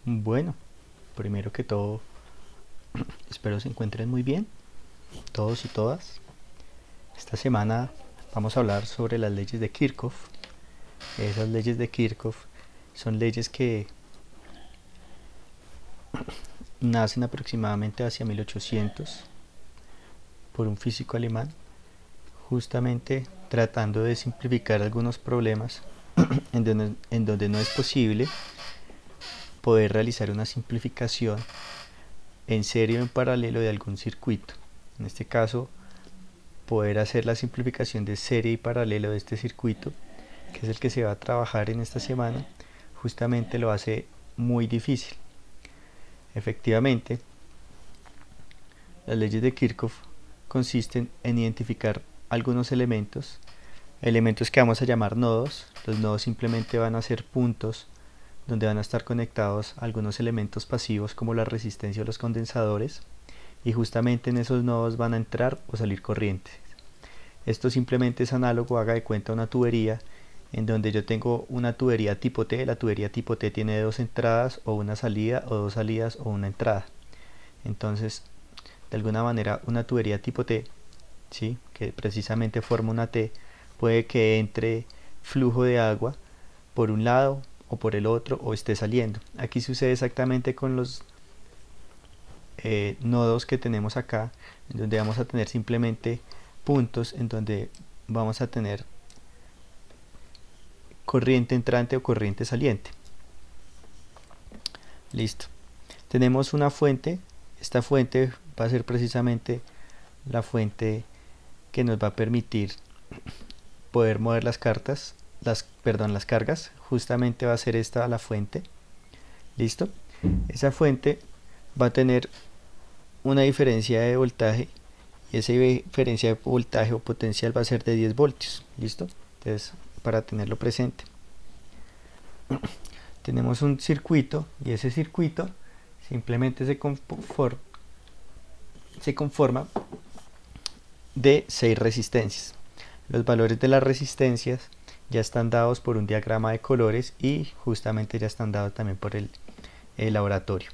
Bueno, primero que todo, espero se encuentren muy bien, todos y todas. Esta semana vamos a hablar sobre las leyes de Kirchhoff. Esas leyes de Kirchhoff son leyes que nacen aproximadamente hacia 1800 por un físico alemán, justamente tratando de simplificar algunos problemas en donde no es posible poder realizar una simplificación en serie o en paralelo de algún circuito. En este caso, poder hacer la simplificación de serie y paralelo de este circuito, que es el que se va a trabajar en esta semana, justamente lo hace muy difícil. Efectivamente, las leyes de Kirchhoff consisten en identificar algunos elementos que vamos a llamar nodos. Los nodos simplemente van a ser puntos donde van a estar conectados algunos elementos pasivos como la resistencia o los condensadores, y justamente en esos nodos van a entrar o salir corrientes. Esto simplemente es análogo, haga de cuenta, una tubería en donde yo tengo una tubería tipo T. La tubería tipo T tiene dos entradas o una salida, o dos salidas o una entrada. Entonces, de alguna manera, una tubería tipo T, ¿sí?, que precisamente forma una T, puede que entre flujo de agua por un lado o por el otro, o esté saliendo. Aquí sucede exactamente con los nodos que tenemos acá, en donde vamos a tener simplemente puntos en donde vamos a tener corriente entrante o corriente saliente. Listo. Tenemos una fuente. Esta fuente va a ser precisamente la fuente que nos va a permitir poder mover las cargas. Justamente va a ser esta la fuente. Listo. Esa fuente va a tener una diferencia de voltaje, y esa diferencia de voltaje o potencial va a ser de 10 voltios. Listo. Entonces, para tenerlo presente, tenemos un circuito, y ese circuito simplemente se conforma de 6 resistencias. Los valores de las resistencias ya están dados por un diagrama de colores, y justamente ya están dados también por el laboratorio.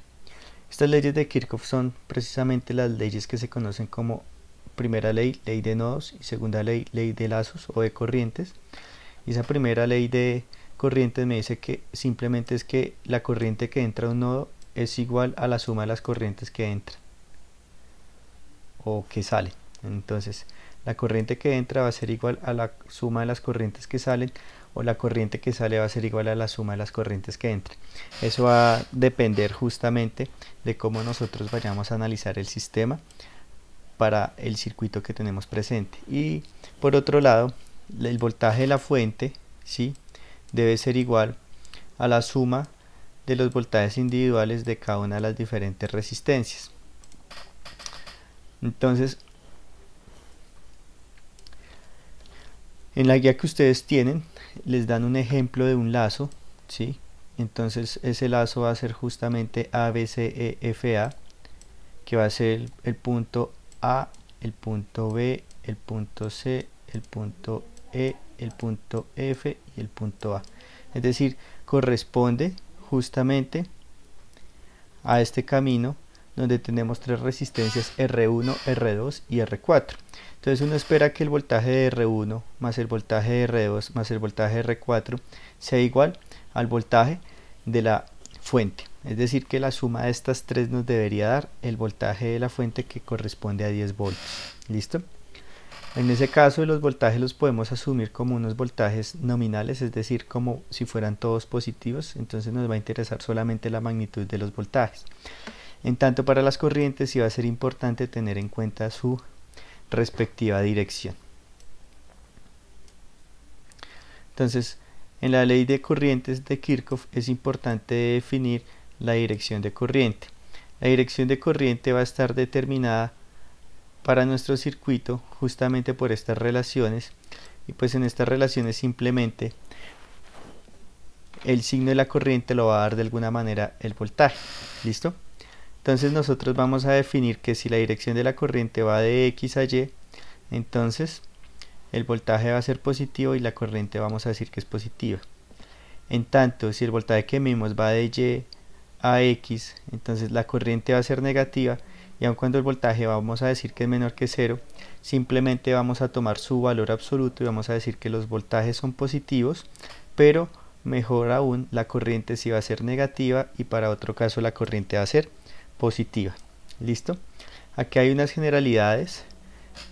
Estas leyes de Kirchhoff son precisamente las leyes que se conocen como primera ley, ley de nodos, y segunda ley, ley de lazos o de corrientes. Y esa primera ley de corrientes me dice que simplemente es que la corriente que entra a un nodo es igual a la suma de las corrientes que entran o que salen. Entonces, la corriente que entra va a ser igual a la suma de las corrientes que salen, o la corriente que sale va a ser igual a la suma de las corrientes que entran. Eso va a depender justamente de cómo nosotros vayamos a analizar el sistema para el circuito que tenemos presente. Y por otro lado, el voltaje de la fuente, ¿sí?, debe ser igual a la suma de los voltajes individuales de cada una de las diferentes resistencias. Entonces, en la guía que ustedes tienen, les dan un ejemplo de un lazo, ¿sí? Entonces, ese lazo va a ser justamente ABCEFA, que va a ser el punto A, el punto B, el punto C, el punto E, el punto F y el punto A. Es decir, corresponde justamente a este camino donde tenemos 3 resistencias R1, R2 y R4. Entonces uno espera que el voltaje de R1 más el voltaje de R2 más el voltaje de R4 sea igual al voltaje de la fuente. Es decir, que la suma de estas tres nos debería dar el voltaje de la fuente, que corresponde a 10 voltios. ¿Listo? En ese caso, los voltajes los podemos asumir como unos voltajes nominales, es decir, como si fueran todos positivos. Entonces nos va a interesar solamente la magnitud de los voltajes. En tanto, para las corrientes sí va a ser importante tener en cuenta su respectiva dirección. Entonces, en la ley de corrientes de Kirchhoff es importante definir la dirección de corriente. La dirección de corriente va a estar determinada para nuestro circuito justamente por estas relaciones, y pues en estas relaciones simplemente el signo de la corriente lo va a dar de alguna manera el voltaje. ¿Listo? Entonces nosotros vamos a definir que si la dirección de la corriente va de X a Y, entonces el voltaje va a ser positivo y la corriente vamos a decir que es positiva. En tanto, si el voltaje que medimos va de Y a X, entonces la corriente va a ser negativa, y aun cuando el voltaje vamos a decir que es menor que 0, simplemente vamos a tomar su valor absoluto y vamos a decir que los voltajes son positivos, pero mejor aún la corriente sí va a ser negativa y para otro caso la corriente va a ser positiva. ¿Listo? Aquí hay unas generalidades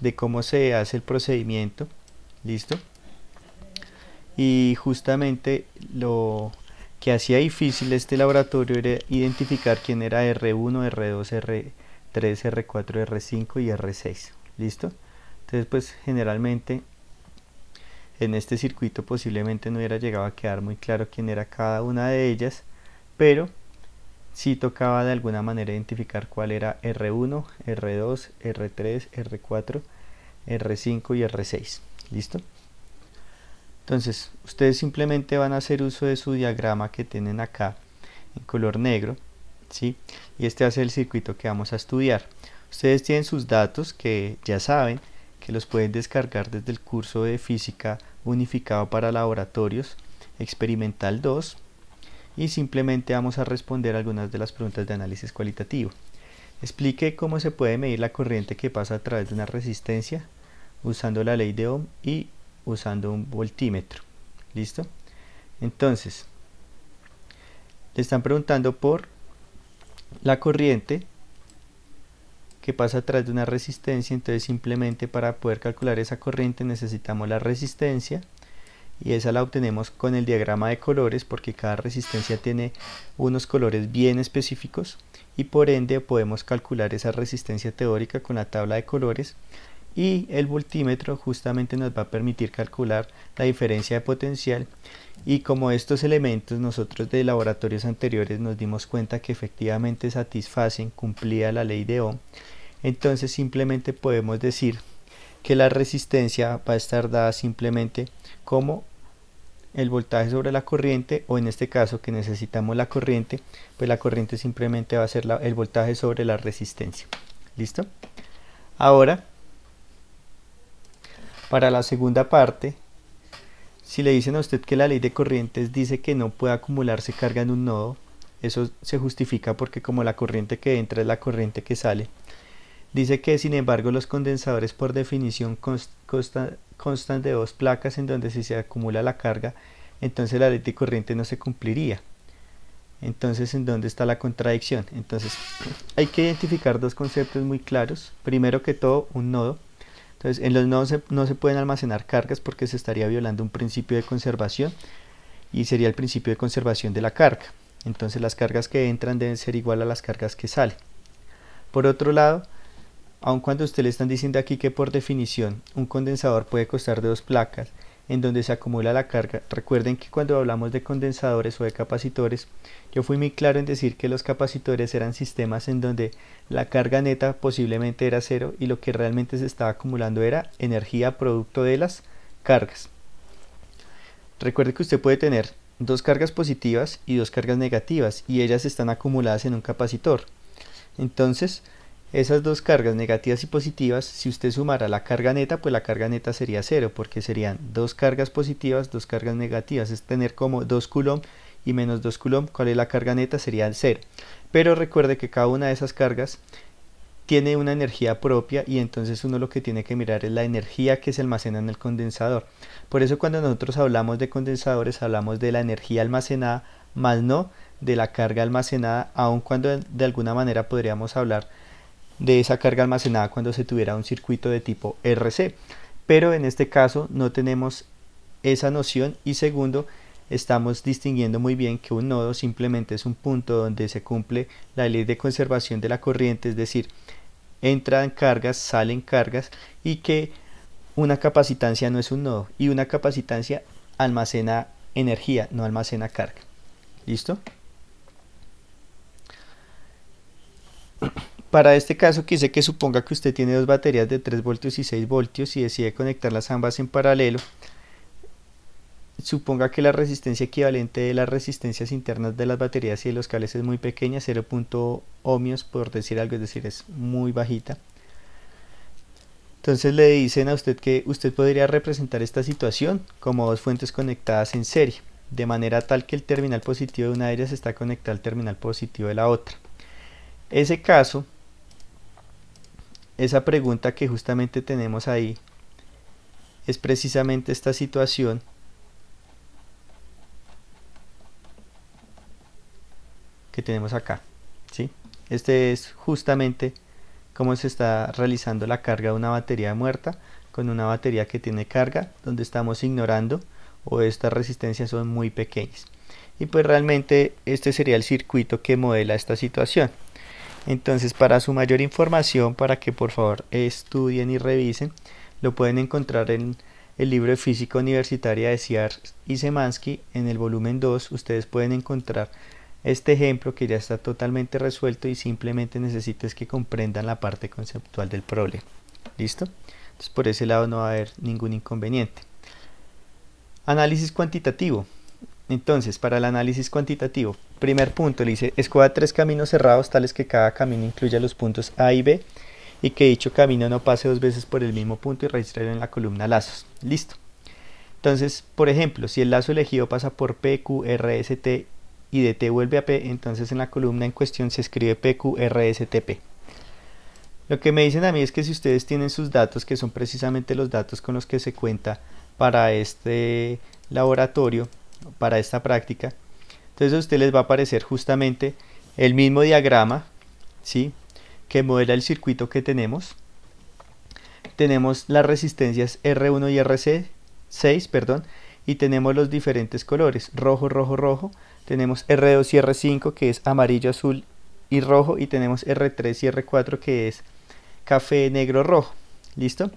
de cómo se hace el procedimiento. ¿Listo? Y justamente lo que hacía difícil este laboratorio era identificar quién era R1, R2, R3, R4, R5 y R6. ¿Listo? Entonces pues generalmente en este circuito posiblemente no hubiera llegado a quedar muy claro quién era cada una de ellas, pero sí tocaba de alguna manera identificar cuál era R1, R2, R3, R4, R5 y R6. ¿Listo? Entonces ustedes simplemente van a hacer uso de su diagrama que tienen acá en color negro, ¿sí? Y este va a ser el circuito que vamos a estudiar. Ustedes tienen sus datos que ya saben que los pueden descargar desde el curso de física unificado para laboratorios experimental 2, y simplemente vamos a responder algunas de las preguntas de análisis cualitativo. Explique cómo se puede medir la corriente que pasa a través de una resistencia usando la ley de Ohm y usando un voltímetro. ¿Listo? Entonces le están preguntando por la corriente que pasa a través de una resistencia. Entonces simplemente para poder calcular esa corriente necesitamos la resistencia, y esa la obtenemos con el diagrama de colores, porque cada resistencia tiene unos colores bien específicos y por ende podemos calcular esa resistencia teórica con la tabla de colores. Y el voltímetro justamente nos va a permitir calcular la diferencia de potencial, y como estos elementos nosotros de laboratorios anteriores nos dimos cuenta que efectivamente satisfacen, cumplía la ley de Ohm, entonces simplemente podemos decir que la resistencia va a estar dada simplemente como el voltaje sobre la corriente, o en este caso que necesitamos la corriente, pues la corriente simplemente va a ser el voltaje sobre la resistencia. ¿Listo? Ahora, para la segunda parte, si le dicen a usted que la ley de corrientes dice que no puede acumularse carga en un nodo, eso se justifica porque como la corriente que entra es la corriente que sale. Dice que sin embargo los condensadores por definición constan de dos placas en donde si se acumula la carga, entonces la ley de corriente no se cumpliría. Entonces, ¿en dónde está la contradicción? Entonces, hay que identificar dos conceptos muy claros. Primero que todo, un nodo. Entonces, en los nodos no se pueden almacenar cargas porque se estaría violando un principio de conservación, y sería el principio de conservación de la carga. Entonces, las cargas que entran deben ser igual a las cargas que salen. Por otro lado, aun cuando usted le están diciendo aquí que por definición un condensador puede constar de dos placas en donde se acumula la carga, recuerden que cuando hablamos de condensadores o de capacitores, yo fui muy claro en decir que los capacitores eran sistemas en donde la carga neta posiblemente era cero y lo que realmente se estaba acumulando era energía producto de las cargas. Recuerde que usted puede tener dos cargas positivas y dos cargas negativas, y ellas están acumuladas en un capacitor. Entonces, esas dos cargas negativas y positivas, si usted sumara la carga neta, pues la carga neta sería cero, porque serían dos cargas positivas, dos cargas negativas, es tener como 2 coulomb y menos 2 coulomb. ¿Cuál es la carga neta? Sería 0. Pero recuerde que cada una de esas cargas tiene una energía propia, y entonces uno lo que tiene que mirar es la energía que se almacena en el condensador. Por eso cuando nosotros hablamos de condensadores hablamos de la energía almacenada, más no de la carga almacenada, aun cuando de alguna manera podríamos hablar de esa carga almacenada cuando se tuviera un circuito de tipo RC, pero en este caso no tenemos esa noción. Y segundo, estamos distinguiendo muy bien que un nodo simplemente es un punto donde se cumple la ley de conservación de la corriente, es decir, entran cargas, salen cargas, y que una capacitancia no es un nodo, y una capacitancia almacena energía, no almacena carga. ¿Listo? Para este caso quise que suponga que usted tiene dos baterías de 3 voltios y 6 voltios y decide conectarlas ambas en paralelo. Suponga que la resistencia equivalente de las resistencias internas de las baterías y de los cables es muy pequeña, 0.0 ohmios por decir algo, es decir, es muy bajita. Entonces le dicen a usted que usted podría representar esta situación como dos fuentes conectadas en serie. de manera tal que el terminal positivo de una de ellas está conectado al terminal positivo de la otra. Ese caso, esa pregunta que justamente tenemos ahí, es precisamente esta situación que tenemos acá, ¿sí? Este es justamente cómo se está realizando la carga de una batería muerta con una batería que tiene carga, donde estamos ignorando o estas resistencias son muy pequeñas. Y pues realmente este sería el circuito que modela esta situación. Entonces, para su mayor información, para que por favor estudien y revisen, lo pueden encontrar en el libro de Física Universitaria de Sears y Szymanski. En el volumen 2 ustedes pueden encontrar este ejemplo que ya está totalmente resuelto y simplemente necesito es que comprendan la parte conceptual del problema. ¿Listo? Entonces por ese lado no va a haber ningún inconveniente. Análisis cuantitativo. Entonces, para el análisis cuantitativo, primer punto, le dice, escoja 3 caminos cerrados tales que cada camino incluya los puntos A y B y que dicho camino no pase 2 veces por el mismo punto y registrarlo en la columna lazos. Listo. Entonces, por ejemplo, si el lazo elegido pasa por P, Q, R, S, T y de T vuelve a P, entonces en la columna en cuestión se escribe P, Q, R, S, T, P. Lo que me dicen a mí es que si ustedes tienen sus datos, que son precisamente los datos con los que se cuenta para este laboratorio, para esta práctica, entonces a ustedes les va a aparecer justamente el mismo diagrama, ¿sí?, que modela el circuito que tenemos. Tenemos las resistencias R1 y R6, perdón, y tenemos los diferentes colores, rojo, rojo, rojo. Tenemos R2 y R5 que es amarillo, azul y rojo, y tenemos R3 y R4 que es café, negro, rojo. ¿Listo?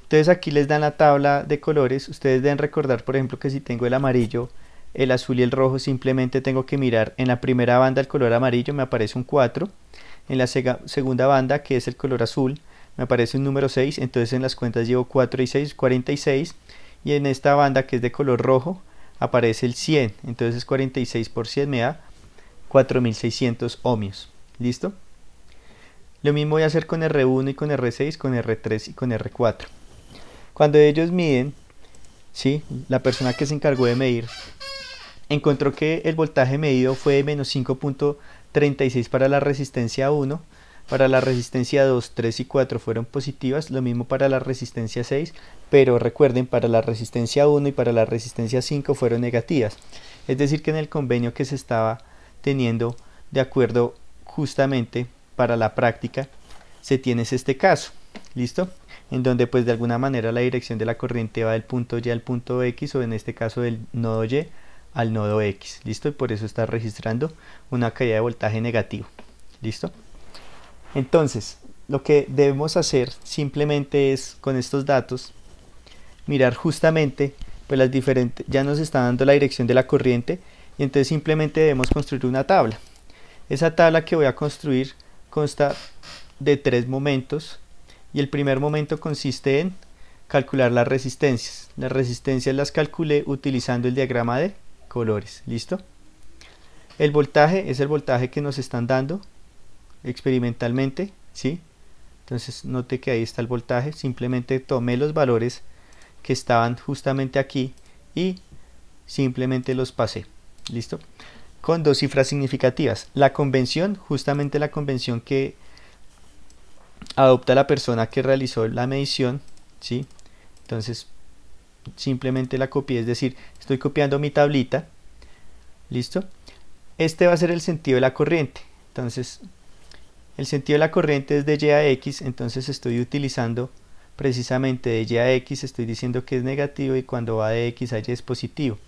Entonces aquí les dan la tabla de colores. Ustedes deben recordar, por ejemplo, que si tengo el amarillo, el azul y el rojo, simplemente tengo que mirar en la primera banda el color amarillo, me aparece un 4. En la segunda banda, que es el color azul, me aparece un número 6. Entonces en las cuentas llevo 4 y 6, 46. Y en esta banda, que es de color rojo, aparece el 100. Entonces 46 por 100 me da 4600 ohmios. ¿Listo? Lo mismo voy a hacer con R1 y con R6, con R3 y con R4. Cuando ellos miden, ¿sí?, la persona que se encargó de medir encontró que el voltaje medido fue de menos 5.36 para la resistencia 1, para la resistencia 2, 3 y 4 fueron positivas, lo mismo para la resistencia 6, pero recuerden, para la resistencia 1 y para la resistencia 5 fueron negativas. Es decir, que en el convenio que se estaba teniendo de acuerdo justamente para la práctica, se tiene este caso, ¿listo? En donde pues de alguna manera la dirección de la corriente va del punto Y al punto X, o en este caso del nodo Y al nodo X, ¿listo? Y por eso está registrando una caída de voltaje negativo, ¿listo? Entonces, lo que debemos hacer simplemente es, con estos datos, mirar justamente pues las diferentes, ya nos está dando la dirección de la corriente, y entonces simplemente debemos construir una tabla. Esa tabla que voy a construir consta de 3 momentos, y el primer momento consiste en calcular las resistencias. Las resistencias las calculé utilizando el diagrama de colores. ¿Listo? El voltaje es el voltaje que nos están dando experimentalmente, ¿sí? Entonces note que ahí está el voltaje. Simplemente tomé los valores que estaban justamente aquí y simplemente los pasé. ¿Listo? Con 2 cifras significativas. La convención, justamente la convención que adopta la persona que realizó la medición, ¿sí? Entonces simplemente la copié, es decir, estoy copiando mi tablita. ¿Listo? Este va a ser el sentido de la corriente. Entonces el sentido de la corriente es de Y a X, entonces estoy utilizando precisamente de Y a X, estoy diciendo que es negativo, y cuando va de X a Y es positivo.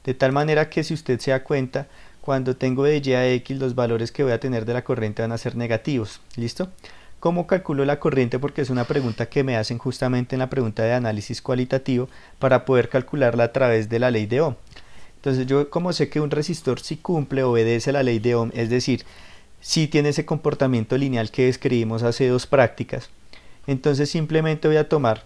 De tal manera que si usted se da cuenta, cuando tengo de Y a X, los valores que voy a tener de la corriente van a ser negativos. ¿Listo? ¿Cómo calculo la corriente? Porque es una pregunta que me hacen justamente en la pregunta de análisis cualitativo, para poder calcularla a través de la ley de Ohm. Entonces yo, como sé que un resistor sí cumple, obedece la ley de Ohm, es decir, sí tiene ese comportamiento lineal que describimos hace 2 prácticas, entonces simplemente voy a tomar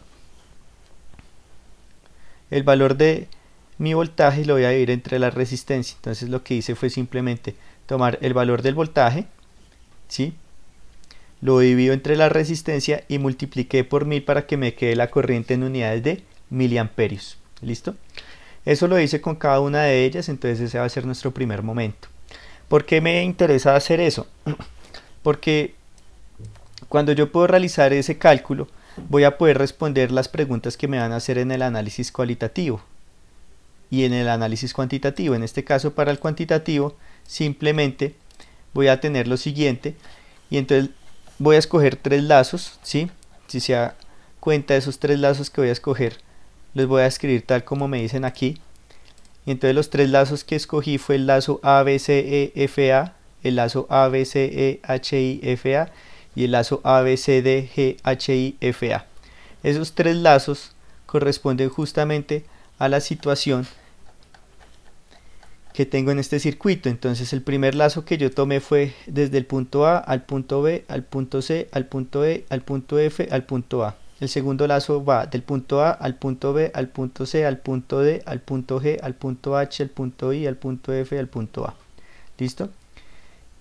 el valor de mi voltaje y lo voy a dividir entre la resistencia. Entonces lo que hice fue simplemente tomar el valor del voltaje, ¿sí?, lo divido entre la resistencia y multipliqué por 1000 para que me quede la corriente en unidades de miliamperios. ¿Listo? Eso lo hice con cada una de ellas, entonces ese va a ser nuestro primer momento. ¿Por qué me interesa hacer eso? Porque cuando yo puedo realizar ese cálculo, voy a poder responder las preguntas que me van a hacer en el análisis cualitativo y en el análisis cuantitativo. En este caso, para el cuantitativo, simplemente voy a tener lo siguiente, y entonces voy a escoger tres lazos, ¿sí? Si se da cuenta de esos tres lazos que voy a escoger, los voy a escribir tal como me dicen aquí. Y entonces los tres lazos que escogí fue el lazo ABCEFA, el lazo ABCEHIFA y el lazo ABCDGHIFA. Esos tres lazos corresponden justamente a la situación que tengo en este circuito. Entonces el primer lazo que yo tomé fue desde el punto A al punto B, al punto C, al punto E, al punto F, al punto A. El segundo lazo va del punto A al punto B, al punto C, al punto D, al punto G, al punto H, al punto I, al punto F, al punto A. ¿Listo?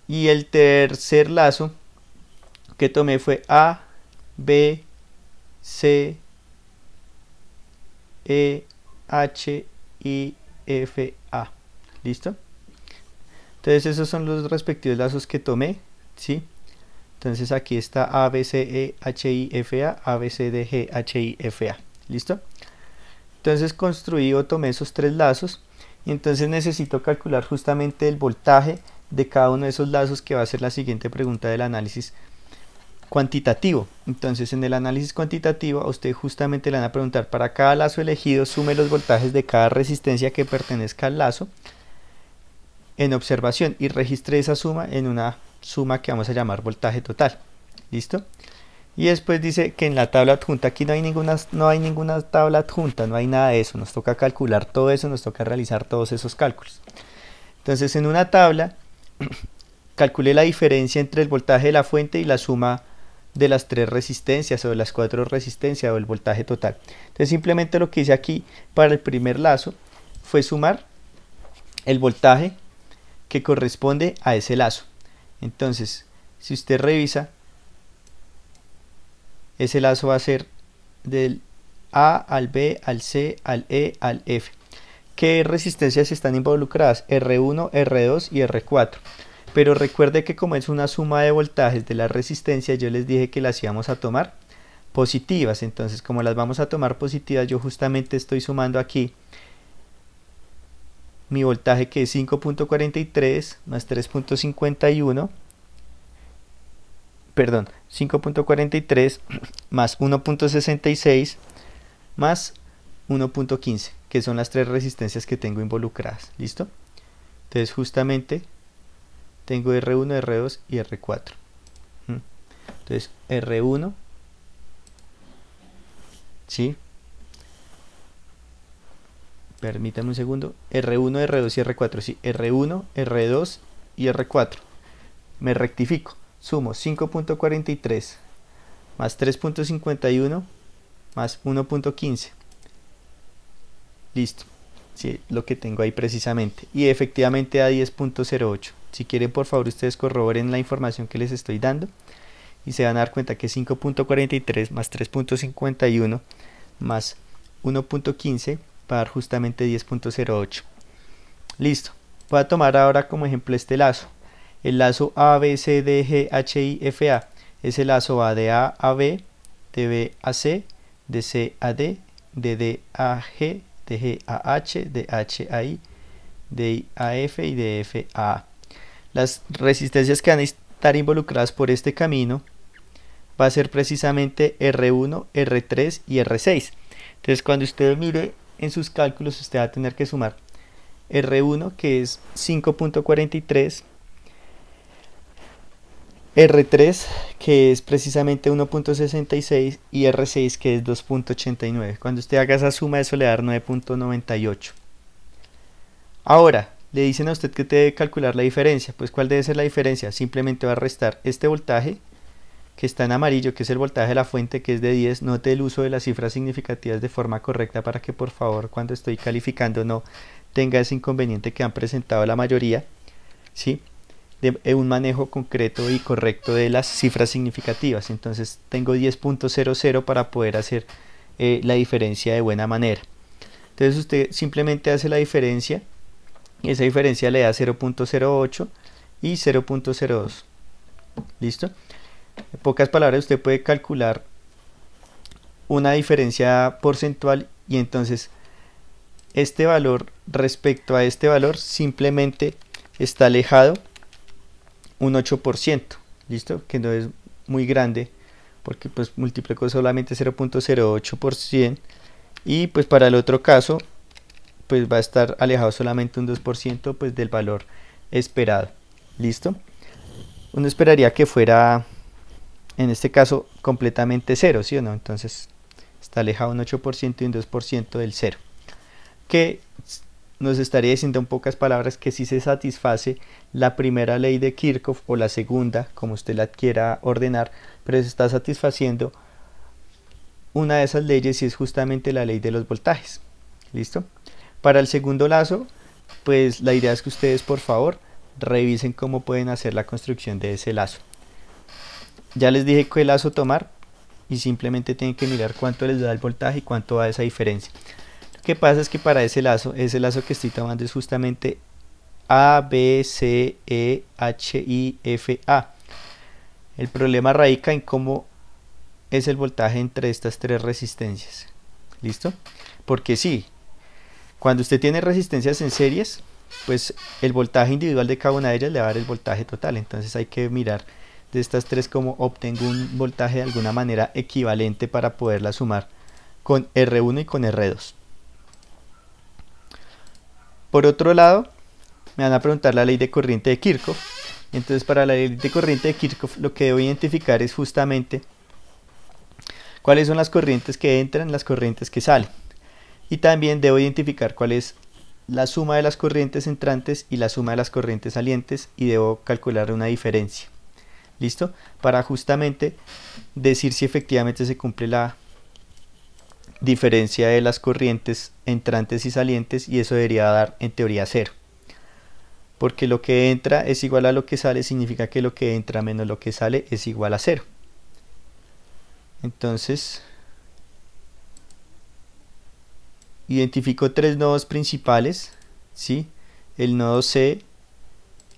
Y el tercer lazo que tomé fue A, B, C, E, H, I, F, A. ¿Listo? Entonces esos son los respectivos lazos que tomé, ¿sí? Entonces aquí está A, B, C, E, H, I, F, A, A, B, C, D, G, H, I, F, A. ¿Listo? Entonces construí o tomé esos tres lazos y entonces necesito calcular justamente el voltaje de cada uno de esos lazos, que va a ser la siguiente pregunta del análisis cuantitativo. Entonces en el análisis cuantitativo a usted justamente le van a preguntar: para cada lazo elegido sume los voltajes de cada resistencia que pertenezca al lazo en observación y registre esa suma en una suma que vamos a llamar voltaje total. ¿Listo? Y después dice que en la tabla adjunta, aquí no hay ninguna tabla adjunta, no hay nada de eso, nos toca calcular todo eso, nos toca realizar todos esos cálculos. Entonces en una tabla calculé la diferencia entre el voltaje de la fuente y la suma de las tres resistencias o de las cuatro resistencias o el voltaje total. Entonces simplemente lo que hice aquí para el primer lazo fue sumar el voltaje que corresponde a ese lazo. Entonces si usted revisa, ese lazo va a ser del A al B, al C, al E, al F. ¿Qué resistencias están involucradas? R1, R2 y R4. Pero recuerde que como es una suma de voltajes de las resistencias, yo les dije que las íbamos a tomar positivas. Entonces, como las vamos a tomar positivas, yo justamente estoy sumando aquí mi voltaje, que es 5.43 más 3.51, perdón, 5.43 más 1.66 más 1.15, que son las tres resistencias que tengo involucradas. ¿Listo? Entonces justamente tengo R1, R2 y R4. Entonces R1, ¿sí? Permítame un segundo. R1, R2 y R4, sí. R1, R2 y R4. Me rectifico. Sumo 5.43 más 3.51 más 1.15. Listo. Sí, lo que tengo ahí precisamente. Y efectivamente da 10.08. Si quieren, por favor, ustedes corroboren la información que les estoy dando y se van a dar cuenta que 5.43 más 3.51 más 1.15 va a dar justamente 10.08. Listo. Voy a tomar ahora como ejemplo este lazo. El lazo ABCDGHIFA. Ese lazo va de A a B, de B a C, de C a D, de D a G, de G a H, de H a I, de I a F y de F a A. Las resistencias que van a estar involucradas por este camino va a ser precisamente R1, R3 y R6. Entonces cuando usted mire en sus cálculos, usted va a tener que sumar R1, que es 5.43, R3, que es precisamente 1.66, y R6, que es 2.89. Cuando usted haga esa suma, eso le da 9.98. Ahora, le dicen a usted que debe calcular la diferencia. Pues, ¿cuál debe ser la diferencia? Simplemente va a restar este voltaje que está en amarillo, que es el voltaje de la fuente, que es de 10. Note el uso de las cifras significativas de forma correcta para que, por favor, cuando estoy calificando no tenga ese inconveniente que han presentado la mayoría, ¿sí? De un manejo concreto y correcto de las cifras significativas. Entonces tengo 10.00 para poder hacer la diferencia de buena manera. Entonces usted simplemente hace la diferencia y esa diferencia le da 0.08 y 0.02. ¿Listo? En pocas palabras, usted puede calcular una diferencia porcentual y entonces este valor respecto a este valor simplemente está alejado un 8%. ¿Listo? Que no es muy grande porque pues multiplicó solamente 0.08% y pues para el otro caso pues va a estar alejado solamente un 2% pues del valor esperado. ¿Listo? Uno esperaría que fuera en este caso completamente cero, ¿sí o no? Entonces está alejado un 8% y un 2% del cero, que nos estaría diciendo en pocas palabras que si se satisface la primera ley de Kirchhoff o la segunda, como usted la quiera ordenar, pero se está satisfaciendo una de esas leyes y es justamente la ley de los voltajes. ¿Listo? Para el segundo lazo, pues la idea es que ustedes por favor revisen cómo pueden hacer la construcción de ese lazo. Ya les dije qué lazo tomar y simplemente tienen que mirar cuánto les da el voltaje y cuánto da esa diferencia. Lo que pasa es que para ese lazo que estoy tomando es justamente A, B, C, E, H, I, F, A. El problema radica en cómo es el voltaje entre estas tres resistencias. ¿Listo? Porque sí, cuando usted tiene resistencias en series, pues el voltaje individual de cada una de ellas le va a dar el voltaje total. Entonces hay que mirar de estas tres cómo obtengo un voltaje de alguna manera equivalente para poderla sumar con R1 y con R2. Por otro lado, me van a preguntar la ley de corriente de Kirchhoff. Entonces para la ley de corriente de Kirchhoff lo que debo identificar es justamente cuáles son las corrientes que entran, las corrientes que salen. Y también debo identificar cuál es la suma de las corrientes entrantes y la suma de las corrientes salientes y debo calcular una diferencia. ¿Listo? Para justamente decir si efectivamente se cumple la diferencia de las corrientes entrantes y salientes y eso debería dar en teoría 0. Porque lo que entra es igual a lo que sale significa que lo que entra menos lo que sale es igual a 0. Entonces identifico tres nodos principales, ¿sí? El nodo C,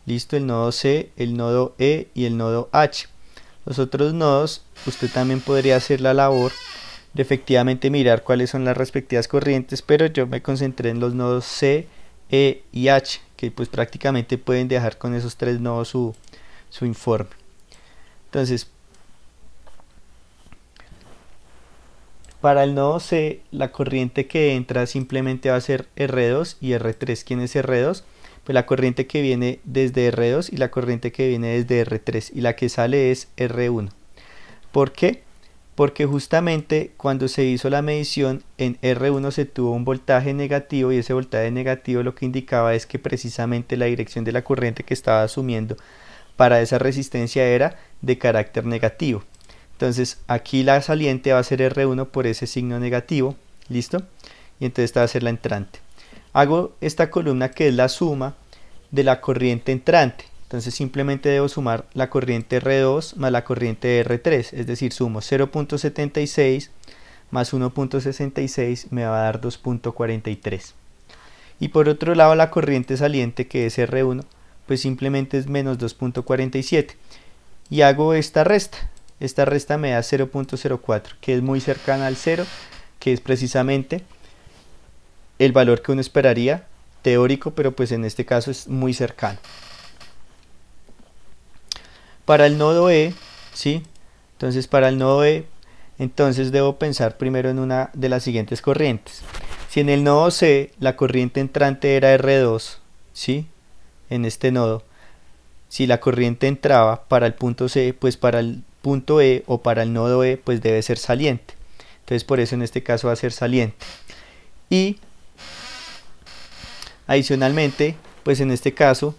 listo, el nodo C, el nodo E y el nodo H. Los otros nodos, usted también podría hacer la labor de efectivamente mirar cuáles son las respectivas corrientes, pero yo me concentré en los nodos C, E y H, que pues prácticamente pueden dejar con esos tres nodos su informe. Entonces, para el nodo C, la corriente que entra simplemente va a ser R2 y R3. ¿Quién es R2? Pues la corriente que viene desde R2 y la corriente que viene desde R3 y la que sale es R1. ¿Por qué? Porque justamente cuando se hizo la medición en R1 se tuvo un voltaje negativo y ese voltaje negativo lo que indicaba es que precisamente la dirección de la corriente que estaba asumiendo para esa resistencia era de carácter negativo. Entonces aquí la saliente va a ser R1 por ese signo negativo, ¿listo? Y entonces esta va a ser la entrante. Hago esta columna que es la suma de la corriente entrante. Entonces simplemente debo sumar la corriente R2 más la corriente R3, es decir, sumo 0.76 más 1.66 me va a dar 2.43. Y por otro lado la corriente saliente que es R1, pues simplemente es menos 2.47. Y hago esta resta. Esta resta me da 0.04, que es muy cercana al 0, que es precisamente el valor que uno esperaría, teórico, pero pues en este caso es muy cercano. Para el nodo E, ¿sí? Entonces para el nodo E, entonces debo pensar primero en una de las siguientes corrientes. Si en el nodo C la corriente entrante era R2, ¿sí? En este nodo, si la corriente entraba para el punto C, pues para el punto E o para el nodo E, pues debe ser saliente. Entonces por eso en este caso va a ser saliente. Y adicionalmente, pues en este caso,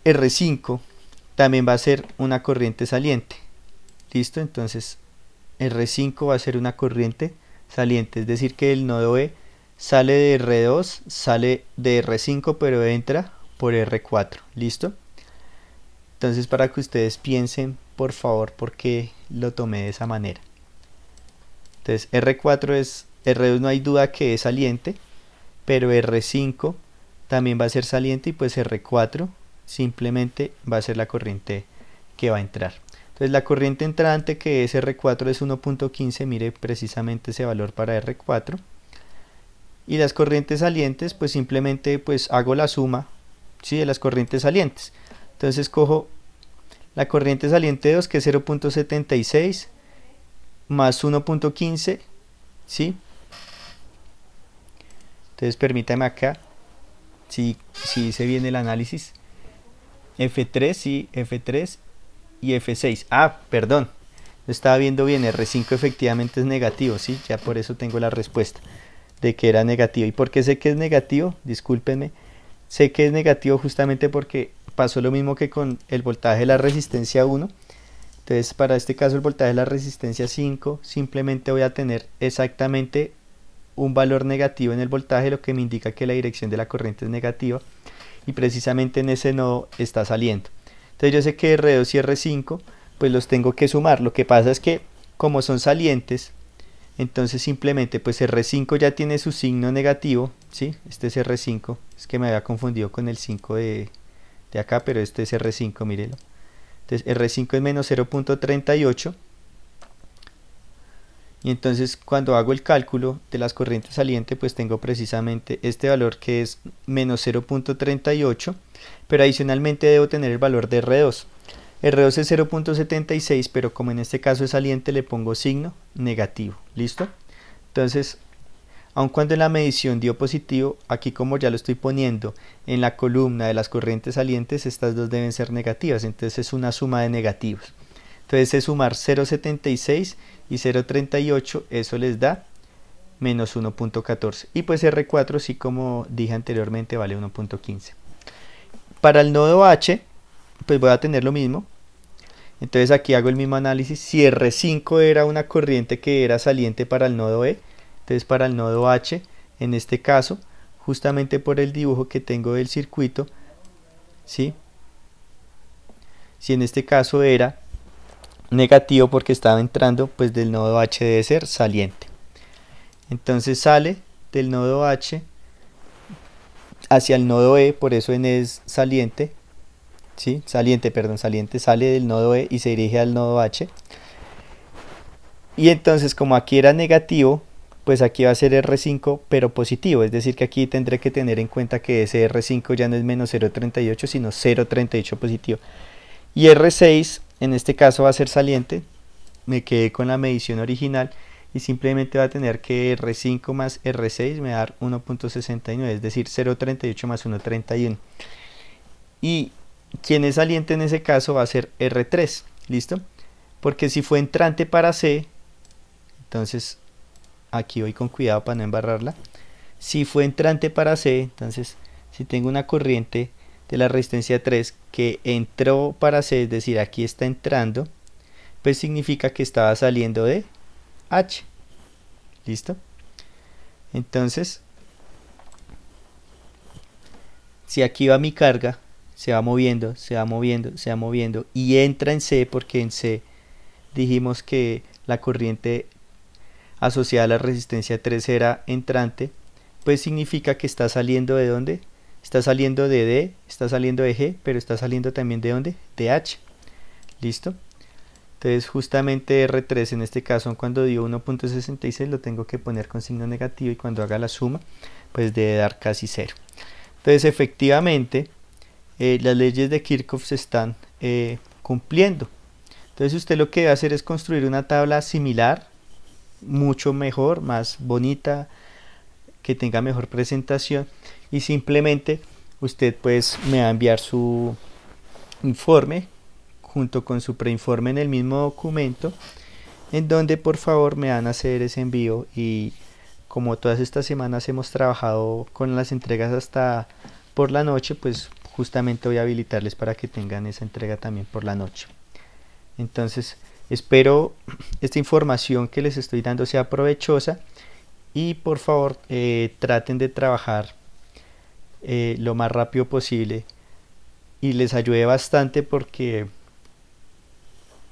R5 también va a ser una corriente saliente. ¿Listo? Entonces R5 va a ser una corriente saliente, es decir que el nodo E sale de R2, sale de R5, pero entra por R4. ¿Listo? Entonces para que ustedes piensen, por favor, por qué lo tomé de esa manera. Entonces R4 es R2 no hay duda que es saliente, pero R5 también va a ser saliente y pues R4 simplemente va a ser la corriente que va a entrar. Entonces la corriente entrante, que es R4, es 1.15, mire precisamente ese valor para R4. Y las corrientes salientes, pues simplemente pues hago la suma, ¿sí?, de las corrientes salientes. Entonces cojo la corriente saliente 2, que es 0.76, más 1.15, ¿sí? Entonces permítame acá, si hice bien el análisis, F3, sí, F3 y F6. Ah, perdón, lo estaba viendo bien, R5 efectivamente es negativo, ¿sí? Ya por eso tengo la respuesta de que era negativo. ¿Y por qué sé que es negativo? Discúlpenme. Sé que es negativo justamente porque pasó lo mismo que con el voltaje de la resistencia 1. Entonces para este caso el voltaje de la resistencia 5, simplemente voy a tener exactamente un valor negativo en el voltaje, lo que me indica que la dirección de la corriente es negativa, y precisamente en ese nodo está saliendo. Entonces yo sé que R2 y R5 pues los tengo que sumar. Lo que pasa es que como son salientes, entonces simplemente pues R5 ya tiene su signo negativo, ¿sí? Este es R5, es que me había confundido con el 5 de acá, pero este es R5, mírelo. Entonces R5 es menos 0.38, y entonces cuando hago el cálculo de las corrientes salientes pues tengo precisamente este valor que es menos 0.38, pero adicionalmente debo tener el valor de R2. R2 es 0.76, pero como en este caso es saliente le pongo signo negativo. ¿Listo? Entonces, aun cuando en la medición dio positivo, aquí como ya lo estoy poniendo en la columna de las corrientes salientes, estas dos deben ser negativas, entonces es una suma de negativos. Entonces es sumar 0.76 y 0.38, eso les da menos 1.14. Y pues R4 sí, como dije anteriormente, vale 1.15. Para el nodo H, pues voy a tener lo mismo. Entonces aquí hago el mismo análisis. Si R5 era una corriente que era saliente para el nodo E, entonces para el nodo H, en este caso, justamente por el dibujo que tengo del circuito, ¿sí?, si en este caso era negativo porque estaba entrando, pues del nodo H debe ser saliente. Entonces sale del nodo H hacia el nodo E, por eso N es saliente, ¿sí? Saliente, sale del nodo E y se dirige al nodo H. Y entonces como aquí era negativo, pues aquí va a ser R5 pero positivo, es decir que aquí tendré que tener en cuenta que ese R5 ya no es menos 0.38 sino 0.38 positivo. Y R6 en este caso va a ser saliente, me quedé con la medición original y simplemente va a tener que R5 más R6 me va a dar 1.69, es decir 0.38 más 1.31. Y quien es saliente en ese caso va a ser R3, ¿listo? Porque si fue entrante para C, entonces aquí voy con cuidado para no embarrarla. Si fue entrante para C, entonces si tengo una corriente de la resistencia 3 que entró para C, es decir, aquí está entrando, pues significa que estaba saliendo de H. ¿Listo? Entonces, si aquí va mi carga, se va moviendo, se va moviendo, se va moviendo y entra en C, porque en C dijimos que la corriente asociada a la resistencia 3 era entrante, pues significa que está saliendo ¿de dónde? Está saliendo de D, está saliendo de G, pero está saliendo también ¿de dónde? De H. ¿Listo? Entonces justamente R3 en este caso cuando dio 1.66 lo tengo que poner con signo negativo y cuando haga la suma pues debe dar casi 0. Entonces efectivamente las leyes de Kirchhoff se están cumpliendo. Entonces usted lo que debe hacer es construir una tabla similar, mucho mejor, más bonita, que tenga mejor presentación, y simplemente usted pues me va a enviar su informe junto con su preinforme en el mismo documento, en donde por favor me van a hacer ese envío. Y como todas estas semanas hemos trabajado con las entregas hasta por la noche, pues justamente voy a habilitarles para que tengan esa entrega también por la noche. Entonces espero esta información que les estoy dando sea provechosa y por favor traten de trabajar lo más rápido posible y les ayude bastante, porque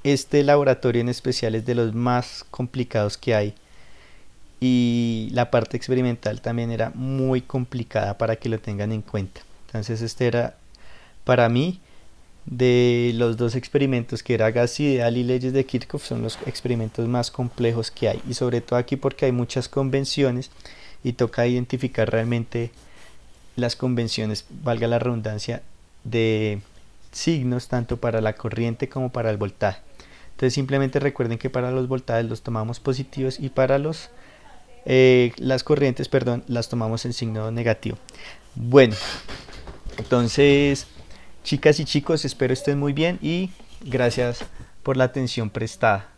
este laboratorio en especial es de los más complicados que hay y la parte experimental también era muy complicada para que lo tengan en cuenta. Entonces este era para mí, de los dos experimentos, que era gas ideal y leyes de Kirchhoff, son los experimentos más complejos que hay, y sobre todo aquí porque hay muchas convenciones y toca identificar realmente las convenciones, valga la redundancia, de signos tanto para la corriente como para el voltaje. Entonces simplemente recuerden que para los voltajes los tomamos positivos y para las corrientes, perdón, las tomamos en signo negativo. Bueno, entonces, chicas y chicos, espero estén muy bien y gracias por la atención prestada.